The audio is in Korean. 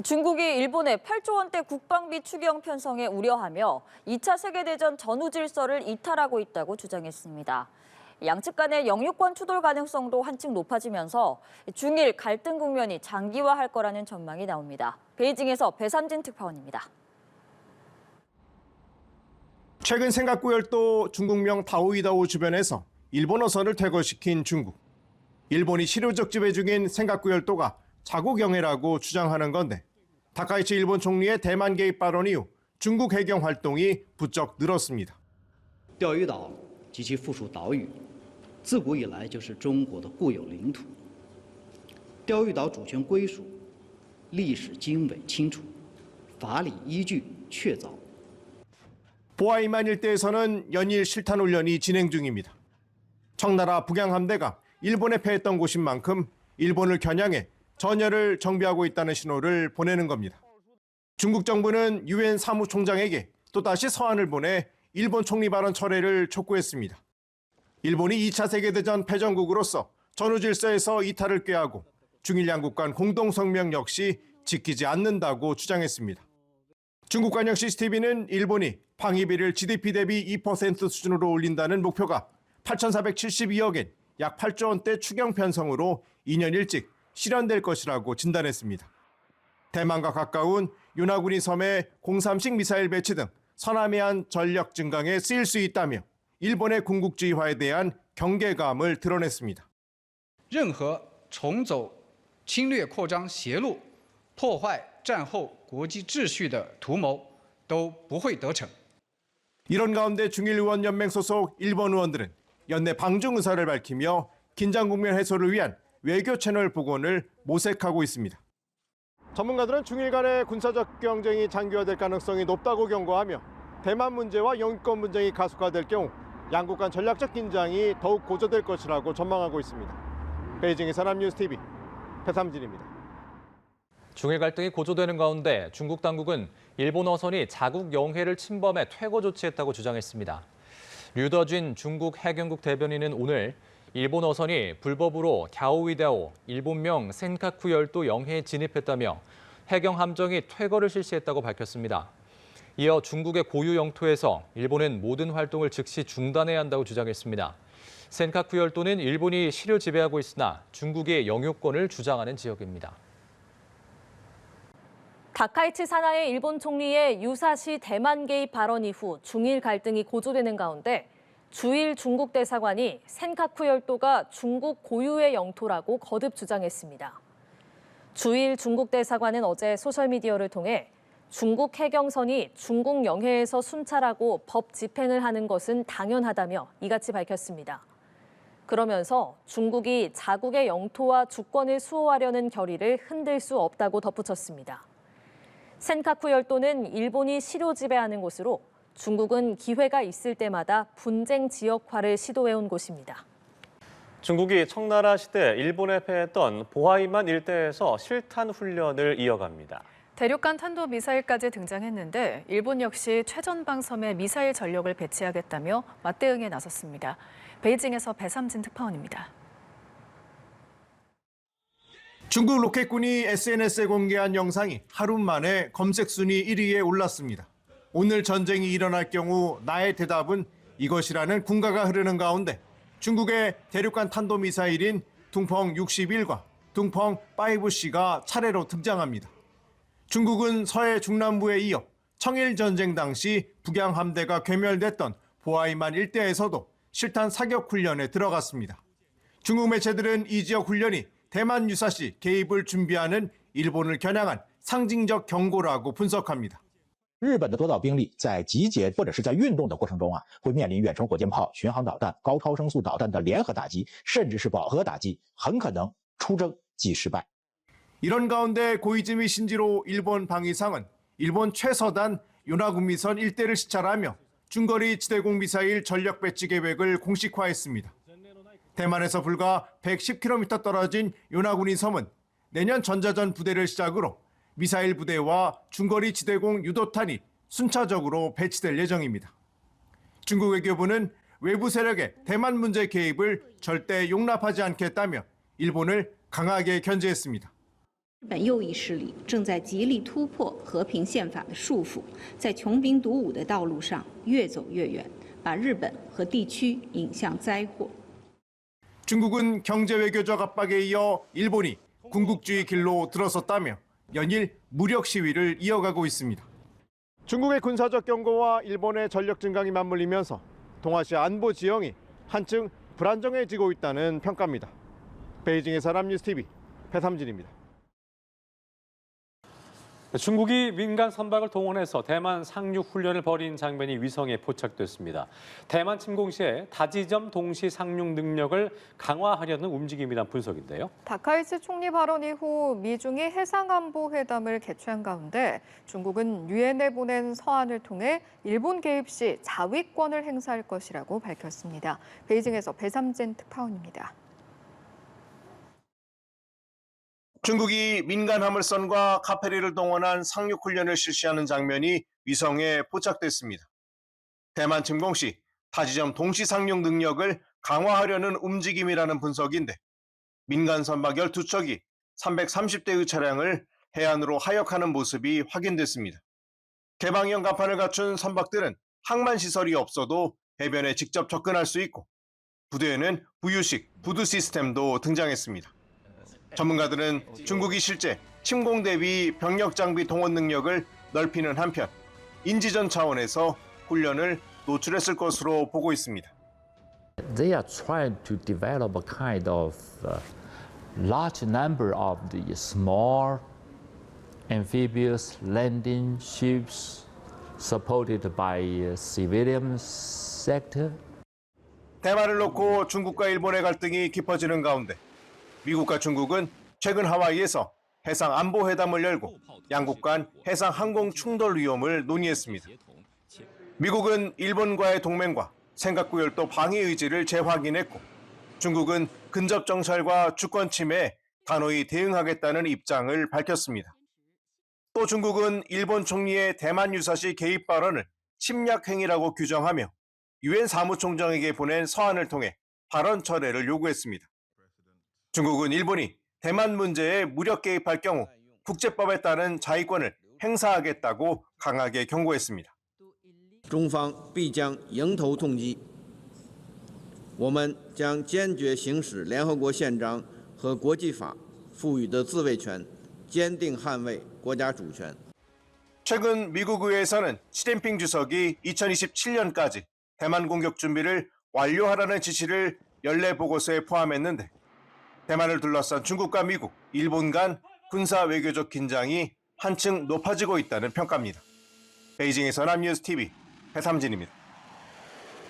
중국이 일본의 8조 원대 국방비 추경 편성에 우려하며 2차 세계대전 전후 질서를 이탈하고 있다고 주장했습니다. 양측 간의 영유권 추돌 가능성도 한층 높아지면서 중일 갈등 국면이 장기화할 거라는 전망이 나옵니다. 베이징에서 배삼진 특파원입니다. 최근 센카쿠열도 중국명 다오이다오 주변에서 일본어선을 퇴거시킨 중국. 일본이 실효적 지배 중인 센카쿠열도가 자국 영해라고 주장하는 건데 다카이치 일본 총리의 대만 개입 발언 이후 중국 해경 활동이 부쩍 늘었습니다. 钓鱼岛及其附属岛屿自古以来就是中国的固有领土。钓鱼岛主权归属历史经纬清楚，法理依据确凿。 보아이만 일대에서는 연일 실탄 훈련이 진행 중입니다. 청나라 북양 함대가 일본에 패했던 곳인 만큼 일본을 겨냥해 전열을 정비하고 있다는 신호를 보내는 겁니다. 중국 정부는 유엔 사무총장에게 또다시 서한을 보내 일본 총리 발언 철회를 촉구했습니다. 일본이 2차 세계대전 패전국으로서 전후 질서에서 이탈을 꾀하고 중일 양국 간 공동성명 역시 지키지 않는다고 주장했습니다. 중국 관영 CCTV는 일본이 방위비를 GDP 대비 2% 수준으로 올린다는 목표가 8,472억 엔, 약 8조 원대 추경 편성으로 2년 일찍 실현될 것이라고 진단했습니다. 대만과 가까운 요나구니 섬에 030 미사일 배치 등 서남해안 전력 증강에 쓰일 수 있다며 일본의 군국주의화에 대한 경계감을 드러냈습니다. 任何重走侵略扩张邪路、破坏战后国际秩序的图谋都不会得逞。 이런 가운데 중일의원연맹 소속 일본 의원들은 연내 방중 의사를 밝히며 긴장 국면 해소를 위한 외교 채널 복원을 모색하고 있습니다. 전문가들은 중일 간의 군사적 경쟁이 장기화될 가능성이 높다고 경고하며 대만 문제와 영유권 분쟁이 가속화될 경우 양국 간 전략적 긴장이 더욱 고조될 것이라고 전망하고 있습니다. 베이징의 산업뉴스TV 배삼진입니다. 중일 갈등이 고조되는 가운데 중국 당국은 일본 어선이 자국 영해를 침범해 퇴거 조치했다고 주장했습니다. 류더진 중국 해경국 대변인은 오늘 일본 어선이 불법으로 갸오이다오, 일본명 센카쿠 열도 영해에 진입했다며 해경 함정이 퇴거를 실시했다고 밝혔습니다. 이어 중국의 고유 영토에서 일본은 모든 활동을 즉시 중단해야 한다고 주장했습니다. 센카쿠 열도는 일본이 실효 지배하고 있으나 중국의 영유권을 주장하는 지역입니다. 다카이치 사나이 일본 총리의 유사시 대만 개입 발언 이후 중일 갈등이 고조되는 가운데 주일 중국 대사관이 센카쿠 열도가 중국 고유의 영토라고 거듭 주장했습니다. 주일 중국 대사관은 어제 소셜미디어를 통해 중국 해경선이 중국 영해에서 순찰하고 법 집행을 하는 것은 당연하다며 이같이 밝혔습니다. 그러면서 중국이 자국의 영토와 주권을 수호하려는 결의를 흔들 수 없다고 덧붙였습니다. 센카쿠 열도는 일본이 실효 지배하는 곳으로 중국은 기회가 있을 때마다 분쟁 지역화를 시도해온 곳입니다. 중국이 청나라 시대 일본에 패했던 보하이만 일대에서 실탄 훈련을 이어갑니다. 대륙간 탄도미사일까지 등장했는데 일본 역시 최전방 섬에 미사일 전력을 배치하겠다며 맞대응에 나섰습니다. 베이징에서 배삼진 특파원입니다. 중국 로켓군이 SNS에 공개한 영상이 하루 만에 검색 순위 1위에 올랐습니다. 오늘 전쟁이 일어날 경우 나의 대답은 이것이라는 군가가 흐르는 가운데 중국의 대륙간 탄도미사일인 둥펑 61과 둥펑 5C가 차례로 등장합니다. 중국은 서해 중남부에 이어 청일 전쟁 당시 북양 함대가 괴멸됐던 보하이만 일대에서도 실탄 사격 훈련에 들어갔습니다. 중국 매체들은 이 지역 훈련이 대만 유사시 개입을 준비하는 일본을 겨냥한 상징적 경고라고 분석합니다. 日本的多道兵力在集结或者是在运动的过程中会面临远程火箭炮、巡航导弹、高超声速导弹的联合打击，甚至是饱和打击，很可能出征即失败。 이런 가운데 고이즈미 신지로 일본 방위상은 일본 최서단 요나구미선 일대를 시찰하며 중거리 지대공 미사일 전력 배치 계획을 공식화했습니다. 대만에서 불과 110km 떨어진 요나구니 섬은 내년 전자전 부대를 시작으로 미사일 부대와 중거리 지대공 유도탄이 순차적으로 배치될 예정입니다. 중국 외교부는 외부 세력의 대만 문제 개입을 절대 용납하지 않겠다며 일본을 강하게 견제했습니다. 日本右翼势力正在极力突破和平宪法的束缚，在穷兵黩武的道路上越走越远，把日本和地区引向灾祸。 중국은 경제 외교적 압박에 이어 일본이 군국주의 길로 들어섰다며 연일 무력 시위를 이어가고 있습니다. 중국의 군사적 경고와 일본의 전력 증강이 맞물리면서 동아시아 안보 지형이 한층 불안정해지고 있다는 평가입니다. 베이징에서 남뉴스TV 배삼진입니다. 중국이 민간 선박을 동원해서 대만 상륙 훈련을 벌인 장면이 위성에 포착됐습니다. 대만 침공 시에 다지점 동시 상륙 능력을 강화하려는 움직임이란 분석인데요. 다카이치 총리 발언 이후 미중이 해상안보회담을 개최한 가운데 중국은 유엔에 보낸 서한을 통해 일본 개입 시 자위권을 행사할 것이라고 밝혔습니다. 베이징에서 배삼진 특파원입니다. 중국이 민간 화물선과 카페리를 동원한 상륙훈련을 실시하는 장면이 위성에 포착됐습니다. 대만 침공 시 다지점 동시 상륙 능력을 강화하려는 움직임이라는 분석인데 민간 선박 12척이 330대의 차량을 해안으로 하역하는 모습이 확인됐습니다. 개방형 갑판을 갖춘 선박들은 항만 시설이 없어도 해변에 직접 접근할 수 있고 부두에는 부유식 부두 시스템도 등장했습니다. 전문가들은 중국이 실제 침공 대비 병력 장비 동원 능력을 넓히는 한편 인지전 차원에서 훈련을 노출했을 것으로 보고 있습니다. They are trying to develop a kind of large number of the small amphibious landing ships supported by civilian sector. 대만을 놓고 중국과 일본의 갈등이 깊어지는 가운데 미국과 중국은 최근 하와이에서 해상 안보 회담을 열고 양국 간 해상 항공 충돌 위험을 논의했습니다. 미국은 일본과의 동맹과尖閣구열도 방위 의지를 재확인했고 중국은 근접 정찰과 주권 침해에 단호히 대응하겠다는 입장을 밝혔습니다. 또 중국은 일본 총리의 대만 유사시 개입 발언을 침략 행위라고 규정하며 유엔 사무총장에게 보낸 서한을 통해 발언 철회를 요구했습니다. 중국은 일본이 대만 문제에 무력 개입할 경우 국제법에 따른 자위권을 행사하겠다고 강하게 경고했습니다. 中方必将迎头痛击，我们将坚决行使联合国宪章和国际法赋予的自卫权，坚定捍卫国家主权。 최근 미국 의회에서는 시진핑 주석이 2027년까지 대만 공격 준비를 완료하라는 지시를 연례 보고서에 포함했는데 대만을 둘러싼 중국과 미국, 일본 간 군사 외교적 긴장이 한층 높아지고 있다는 평가입니다. 베이징에서 남뉴스TV 배삼진입니다.